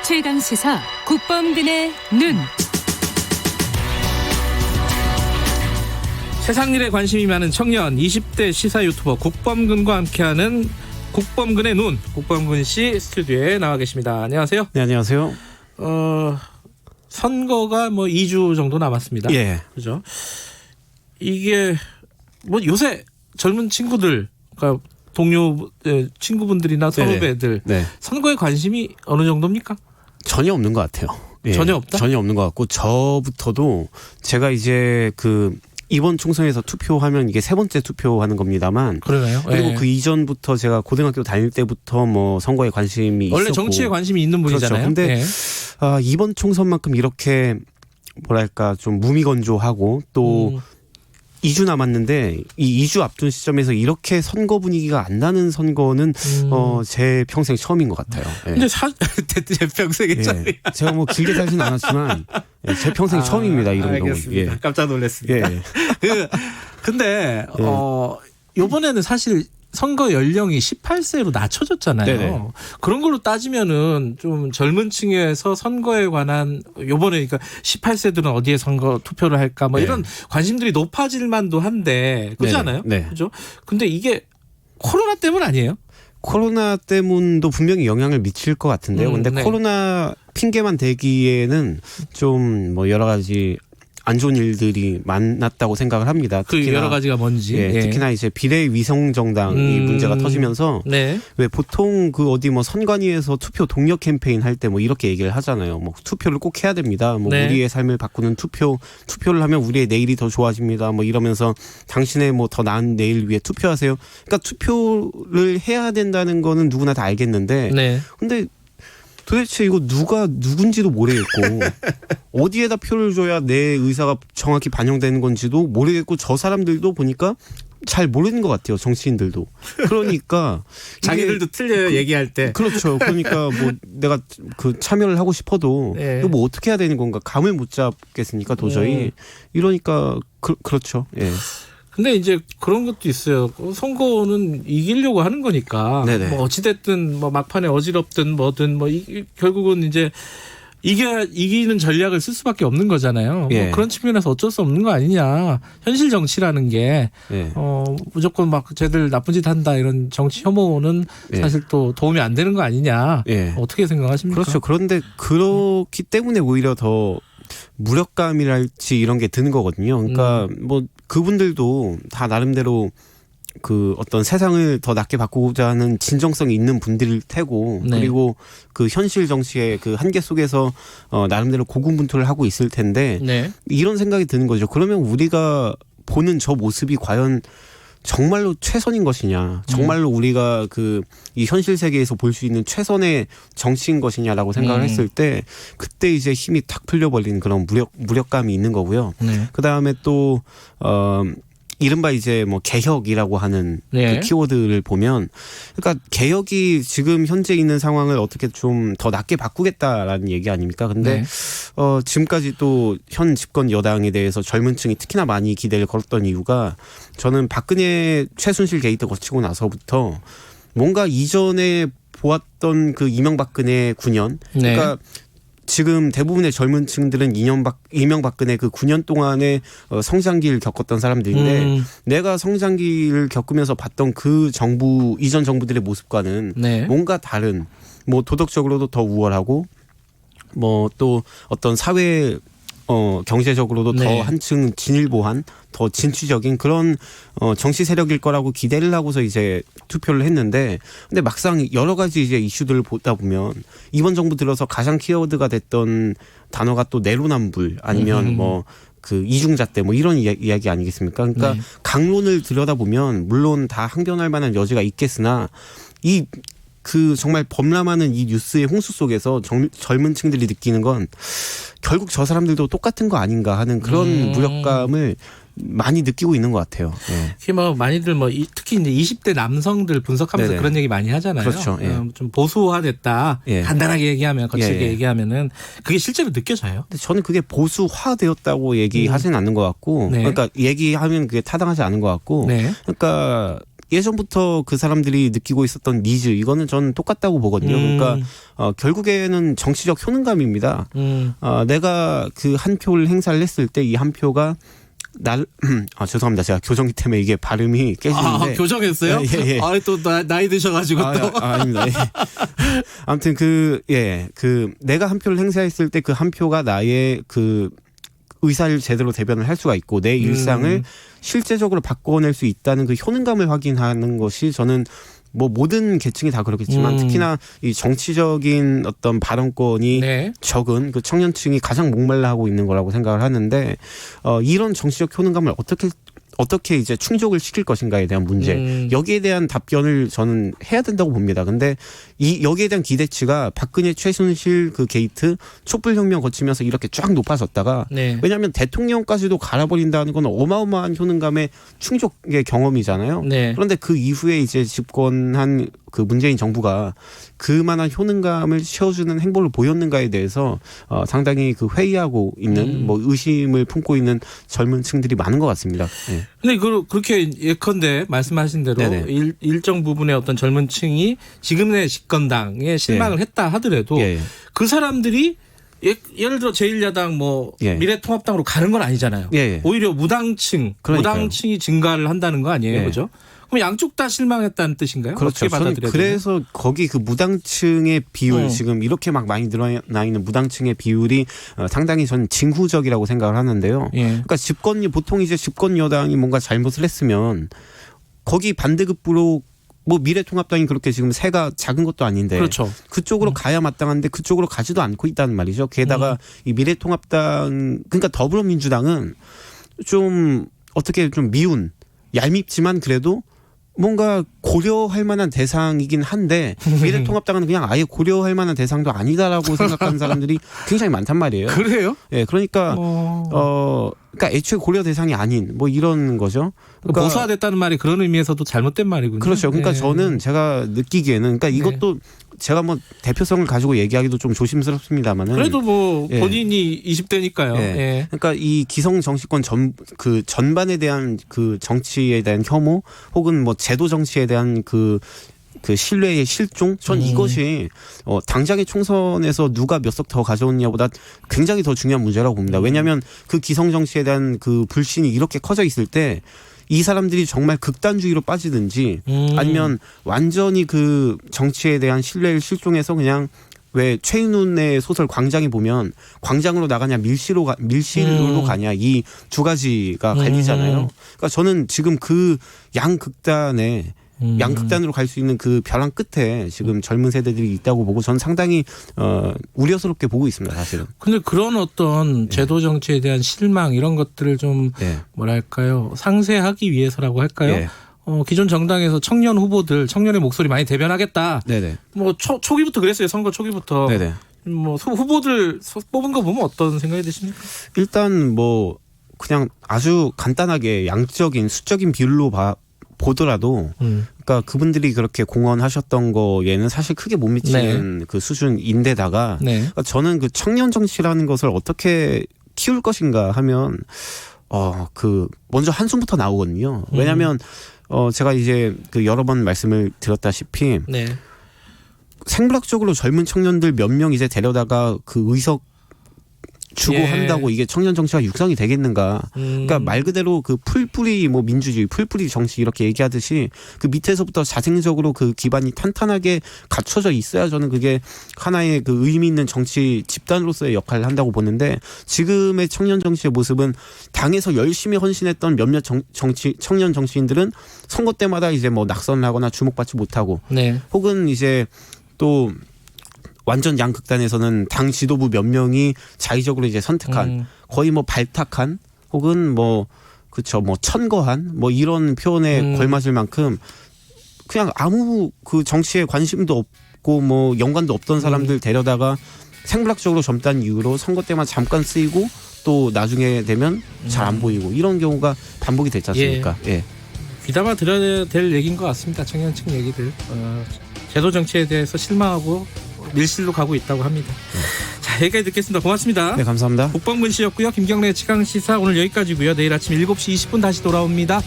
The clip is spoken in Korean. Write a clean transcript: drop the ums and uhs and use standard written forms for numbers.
최강시사 국범근의 눈. 세상 일에 관심이 많은 청년 20대 시사 유튜버 국범근과 함께하는 국범근의 눈. 국범근 씨 스튜디오에 나와 계십니다. 안녕하세요. 네, 안녕하세요. 선거가 2주 정도 남았습니다. 예. 그죠? 이게 요새 젊은 친구들, 그러니까 동료 친구분들이나 선후배들 선거에 관심이 어느 정도입니까? 전혀 없는 것 같아요. 예. 전혀 없다? 전혀 없는 것 같고, 저부터도 제가 이제 이번 총선에서 투표하면 이게 세 번째 투표하는 겁니다만. 그러나요? 그리고 예. 그 이전부터 제가 고등학교 다닐 때부터 선거에 관심이 원래 있었고. 정치에 관심이 있는 분이잖아요. 그렇죠. 근데 예. 이번 총선만큼 이렇게 뭐랄까 좀 무미건조하고 또 2주 남았는데 이 2주 앞둔 시점에서 이렇게 선거 분위기가 안 나는 선거는 제 평생 처음인 것 같아요. 예. 근데 제 평생에 처음. 예. 제가 길게 살지는 않았지만 제 평생 처음입니다. 이런 경우. 알겠습니다. 예. 깜짝 놀랐습니다. 예. 근데 이번에는 사실 선거 연령이 18세로 낮춰졌잖아요. 네네. 그런 걸로 따지면은 좀 젊은 층에서 선거에 관한 요번에 그러니까 18세들은 어디에 선거 투표를 할까 네. 이런 관심들이 높아질 만도 한데 그렇지 네네. 않아요? 네. 그죠? 근데 이게 코로나 때문 아니에요? 코로나 때문도 분명히 영향을 미칠 것 같은데요. 근데 네. 코로나 핑계만 대기에는 좀 여러 가지 안 좋은 일들이 많았다고 생각을 합니다. 그 여러 가지가 뭔지. 예, 특히나 이제 비례위성정당이 문제가 터지면서 네. 왜 보통 어디 선관위에서 투표 독려 캠페인 할 때 이렇게 얘기를 하잖아요. 투표를 꼭 해야 됩니다. 네. 우리의 삶을 바꾸는 투표를 하면 우리의 내일이 더 좋아집니다. 이러면서 당신의 더 나은 내일 위해 투표하세요. 그러니까 투표를 해야 된다는 거는 누구나 다 알겠는데 네. 근데 도대체 이거 누가 누군지도 모르겠고 어디에다 표를 줘야 내 의사가 정확히 반영되는 건지도 모르겠고 저 사람들도 보니까 잘 모르는 것 같아요. 정치인들도. 그러니까 자기들도 틀려요. 얘기할 때. 그렇죠. 그러니까 내가 참여를 하고 싶어도 네. 이거 어떻게 해야 되는 건가 감을 못 잡겠으니까 도저히 이러니까 그렇죠. 예. 근데 이제 그런 것도 있어요. 선거는 이기려고 하는 거니까. 네네. 어찌됐든 막판에 어지럽든 뭐든 결국은 이제 이기는 전략을 쓸 수밖에 없는 거잖아요. 예. 그런 측면에서 어쩔 수 없는 거 아니냐. 현실 정치라는 게 예. 무조건 쟤들 나쁜 짓 한다 이런 정치 혐오는 예. 사실 또 도움이 안 되는 거 아니냐. 예. 어떻게 생각하십니까? 그렇죠. 그런데 그렇기 때문에 오히려 더 무력감이랄지 이런 게 드는 거거든요. 그러니까 그분들도 다 나름대로 어떤 세상을 더 낫게 바꾸고자 하는 진정성이 있는 분들일 테고 네. 그리고 현실 정치의 한계 속에서 나름대로 고군분투를 하고 있을 텐데 네. 이런 생각이 드는 거죠. 그러면 우리가 보는 저 모습이 과연 정말로 최선인 것이냐, 정말로 우리가 이 현실 세계에서 볼 수 있는 최선의 정치인 것이냐라고 생각을 했을 때 그때 이제 힘이 탁 풀려버리는 그런 무력감이 있는 거고요. 네. 그 다음에 또 이른바 이제 개혁이라고 하는 네. 그 키워드를 보면 그러니까 개혁이 지금 현재 있는 상황을 어떻게 좀 더 낫게 바꾸겠다라는 얘기 아닙니까? 근데 네. 지금까지 또 현 집권 여당에 대해서 젊은 층이 특히나 많이 기대를 걸었던 이유가 저는 박근혜 최순실 게이트 거치고 나서부터 뭔가 이전에 보았던 이명박근혜 9년 네. 그러니까 지금 대부분의 젊은 층들은 이명박근혜 9년 동안의 성장기를 겪었던 사람들인데 내가 성장기를 겪으면서 봤던 이전 정부들의 모습과는 네. 뭔가 다른 도덕적으로도 더 우월하고 또 어떤 사회 경제적으로도 네. 더 한층 진일보한 더 진취적인 그런 정치 세력일 거라고 기대를 하고서 이제 투표를 했는데 근데 막상 여러 가지 이제 이슈들을 보다 보면 이번 정부 들어서 가장 키워드가 됐던 단어가 또 내로남불 아니면 이중잣대 이런 이야기 아니겠습니까? 그러니까 네. 강론을 들여다보면 물론 다 항변할 만한 여지가 있겠으나 정말 범람하는 이 뉴스의 홍수 속에서 젊은 층들이 느끼는 건 결국 저 사람들도 똑같은 거 아닌가 하는 그런 무력감을 많이 느끼고 있는 것 같아요. 예. 특히 많이들 특히 이제 20대 남성들 분석하면서 네네. 그런 얘기 많이 하잖아요. 그렇죠. 예. 좀 보수화됐다. 예. 간단하게 얘기하면 거칠게 예. 얘기하면은 그게 실제로 느껴져요. 근데 저는 그게 보수화되었다고 얘기하지는 않는 것 같고, 네. 그러니까 얘기하면 그게 타당하지 않은 것 같고, 네. 그러니까 예전부터 그 사람들이 느끼고 있었던 니즈 이거는 저는 똑같다고 보거든요. 그러니까 결국에는 정치적 효능감입니다. 내가 그 한 표를 행사를 했을 때 이 한 표가 죄송합니다. 제가 교정기 때문에 이게 발음이 깨지는데. 교정했어요? 예. 또 나이 드셔가지고 또. 아닙니다. 예. 아무튼 내가 한 표를 행사했을 때 그 한 표가 나의 그 의사를 제대로 대변을 할 수가 있고 내 일상을 실제적으로 바꿔낼 수 있다는 그 효능감을 확인하는 것이 저는 뭐 모든 계층이 다 그렇겠지만 특히나 이 정치적인 어떤 발언권이 네. 적은 그 청년층이 가장 목말라 하고 있는 거라고 생각을 하는데 이런 정치적 효능감을 어떻게 이제 충족을 시킬 것인가에 대한 문제 여기에 대한 답변을 저는 해야 된다고 봅니다. 근데 여기에 대한 기대치가 박근혜 최순실 그 게이트 촛불혁명 거치면서 이렇게 쫙 높아졌다가 네. 왜냐하면 대통령까지도 갈아버린다는 건 어마어마한 효능감의 충족의 경험이잖아요. 네. 그런데 그 이후에 이제 집권한 그 문재인 정부가 그만한 효능감을 채워주는 행보를 보였는가에 대해서 상당히 그 회의하고 있는 뭐 의심을 품고 있는 젊은 층들이 많은 것 같습니다. 네. 근데 그렇게 예컨대 말씀하신 대로 일정 부분의 어떤 젊은 층이 지금의 집권당에 실망을 했다 하더라도 그 사람들이 예를 들어 제1야당 미래통합당으로 가는 건 아니잖아요. 오히려 무당층이 증가를 한다는 거 아니에요. 그죠? 그럼 양쪽 다 실망했다는 뜻인가요? 그렇죠. 어떻게 받아들여야 그래서 거기 그 무당층의 비율 지금 이렇게 막 많이 늘어나 있는 무당층의 비율이 상당히 저는 징후적이라고 생각을 하는데요. 그러니까 보통 이제 집권 여당이 뭔가 잘못을 했으면 거기 반대급부로 뭐 미래통합당이 그렇게 지금 세가 작은 것도 아닌데 그렇죠. 그쪽으로 가야 마땅한데 그쪽으로 가지도 않고 있다는 말이죠. 게다가 이 미래통합당 그러니까 더불어민주당은 좀 어떻게 좀 미운 얄밉지만 그래도 뭔가 고려할 만한 대상이긴 한데 미래통합당은 그냥 아예 고려할 만한 대상도 아니다라고 생각하는 사람들이 굉장히 많단 말이에요. 그래요? 예, 그러니까 그러니까 애초에 고려 대상이 아닌 뭐 이런 거죠. 그러니까 모사됐다는 말이 그런 의미에서도 잘못된 말이군요. 그렇죠. 그러니까 저는 제가 느끼기에는 그러니까 이것도 제가 뭐 대표성을 가지고 얘기하기도 좀 조심스럽습니다만은 그래도 뭐 본인이 20대니까요. 그러니까 이 기성 정치권 전반에 대한 그 정치에 대한 혐오 혹은 뭐 제도 정치에 대한 그 신뢰의 실종? 전 이것이 당장의 총선에서 누가 몇 석 더 가져오느냐보다 굉장히 더 중요한 문제라고 봅니다. 왜냐하면 그 기성 정치에 대한 그 불신이 이렇게 커져 있을 때 이 사람들이 정말 극단주의로 빠지든지 아니면 완전히 그 정치에 대한 신뢰를 실종해서 그냥 왜 최인훈의 소설 광장에 보면 광장으로 나가냐 밀실로 가냐 이 두 가지가 갈리잖아요. 그러니까 저는 지금 그 양극단으로 갈 수 있는 그 벼랑 끝에 지금 젊은 세대들이 있다고 보고 저는 상당히 우려스럽게 보고 있습니다, 사실은. 근데 그런 어떤 제도 정치에 대한 실망 이런 것들을 좀 뭐랄까요 상쇄하기 위해서라고 할까요? 기존 정당에서 청년 후보들 청년의 목소리 많이 대변하겠다. 뭐 초기부터 그랬어요. 선거 초기부터. 뭐 후보들 뽑은 거 보면 어떤 생각이 드십니까? 일단 뭐 그냥 아주 간단하게 양적인 수적인 비율로 보더라도 그러니까 그분들이 그렇게 공헌하셨던 거에는 사실 크게 못 미치는 그 수준인데다가 그러니까 저는 그 청년 정치라는 것을 어떻게 키울 것인가 하면 먼저 한숨부터 나오거든요. 왜냐하면 제가 이제 그 여러 번 말씀을 드렸다시피 생물학적으로 젊은 청년들 몇 명 이제 데려다가 그 의석 주고 한다고 이게 청년 정치가 육성이 되겠는가? 그러니까 말 그대로 그 풀뿌리 뭐 민주주의, 풀뿌리 정치 이렇게 얘기하듯이 그 밑에서부터 자생적으로 그 기반이 탄탄하게 갖춰져 있어야 저는 그게 하나의 그 의미 있는 정치 집단으로서의 역할을 한다고 보는데 지금의 청년 정치의 모습은 당에서 열심히 헌신했던 몇몇 청년 정치인들은 선거 때마다 이제 뭐 낙선을 하거나 주목받지 못하고 혹은 이제 또 완전 양극단에서는 당 지도부 몇 명이 자의적으로 이제 선택한 거의 뭐 발탁한 혹은 뭐 천거한 뭐 이런 표현에 걸맞을 만큼 그냥 아무 그 정치에 관심도 없고 뭐 연관도 없던 사람들 데려다가 생물학적으로 젊다는 이유로 선거 때만 잠깐 쓰이고 또 나중에 되면 잘 안 보이고 이런 경우가 반복이 됐지 않습니까? 귀담아 들어야 될 얘기인 것 같습니다. 청년층 얘기들. 제도 정치에 대해서 실망하고 밀실로 가고 있다고 합니다. 자, 여기까지 듣겠습니다. 고맙습니다. 네, 감사합니다. 국범근 씨였고요. 김경래 최강시사 오늘 여기까지고요. 내일 아침 7시 20분 다시 돌아옵니다.